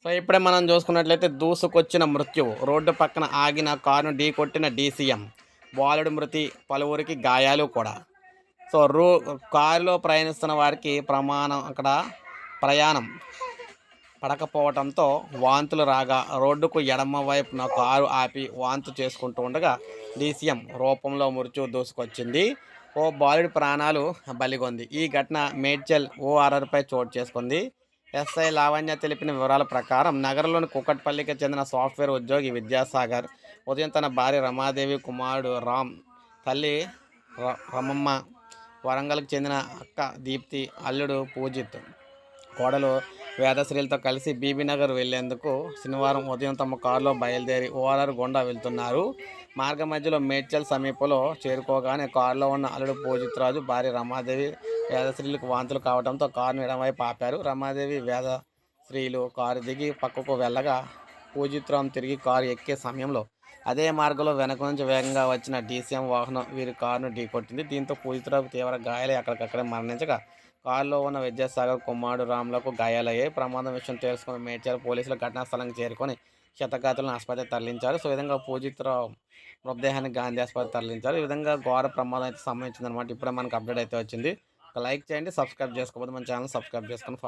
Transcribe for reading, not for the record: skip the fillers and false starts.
So ఇప్పుడే మనం చూసుకున్నట్లయితే దూసుకొచ్చిన మృత్యువు. రోడ్డు పక్కన ఆగిన కారును ఢీకొట్టిన డీసీఎం. బాలుడి మృతి, పలువురికి గాయాలు కూడా. సో కారులో ప్రయాణిస్తున్న వారికి ప్రయాణం పడకపోవడంతో వాంతులు రాగా రోడ్డుకు ఎడమ వైపున కారు ఆపి వాంతు చేసుకుంటూ ఉండగా డీసీఎం రూపంలో మృత్యువు దూసుకొచ్చింది. ఓ బాలుడి ప్రాణాలు బలిగొంది. ఈ ఘటన మేడ్చల్ ఓఆర్ఆర్పై చోటు చేసుకుంది. ఎస్ఐ లావణ్య తెలిపిన వివరాల ప్రకారం నగరంలోని కూకట్పల్లికి చెందిన సాఫ్ట్వేర్ ఉద్యోగి విద్యాసాగర్ ఉదయం తన భార్య రమాదేవి, కుమారుడు రామ్, తల్లి రమమ్మ, వరంగల్కి చెందిన అక్క దీప్తి, అల్లుడు పూజిత్, కోడలు వేదశ్రీలతో కలిసి బీబీనగర్ వెళ్లేందుకు శనివారం ఉదయం తమ కారులో బయలుదేరి ఓఆర్ఆర్ గుండా వెళ్తున్నారు. మార్గ మధ్యలో మేడ్చల్ సమీపంలో చేరుకోగానే కారులో ఉన్న అల్లుడు పూజిత్ రాజు, భార్య రమాదేవి, వేదశ్రీలకు వాంతులు కావడంతో కారును ఎడమవైపు ఆపారు. రమాదేవి, వేదశ్రీలు కారు దిగి పక్కకు వెళ్ళగా పూజిత్ రామ్ తిరిగి కారు ఎక్కే సమయంలో అదే మార్గంలో వెనక నుంచి వేగంగా వచ్చిన డీసీఎం వాహనం వీరి కారును ఢీకొట్టింది. దీంతో పూజిత్ రావుకు తీవ్ర గాయాలై అక్కడికక్కడే మరణించగా కారులో ఉన్న విద్యాసాగర్, కుమారుడు రామ్లకు గాయాలయ్యాయి. ప్రమాదం విషయం తెలుసుకుని మేడ్చల్ పోలీసులు ఘటనా స్థలానికి చేరుకొని క్షతగాతులను ఆసుపత్రికి తరలించారు. సో ఈ విధంగా పూజిత్ రావు మృతదేహాన్ని గాంధీ ఆసుపత్రికి తరలించారు. ఈ విధంగా ఘోర ప్రమాదం అయితే సంభవించిందనమాట. ఇప్పుడే మనకు అప్డేట్ అయితే వచ్చింది. ఒక లైక్ చేయండి, సబ్స్క్రైబ్ చేసుకోకపోతే మన ఛానల్ సబ్స్క్రైబ్ చేసుకొని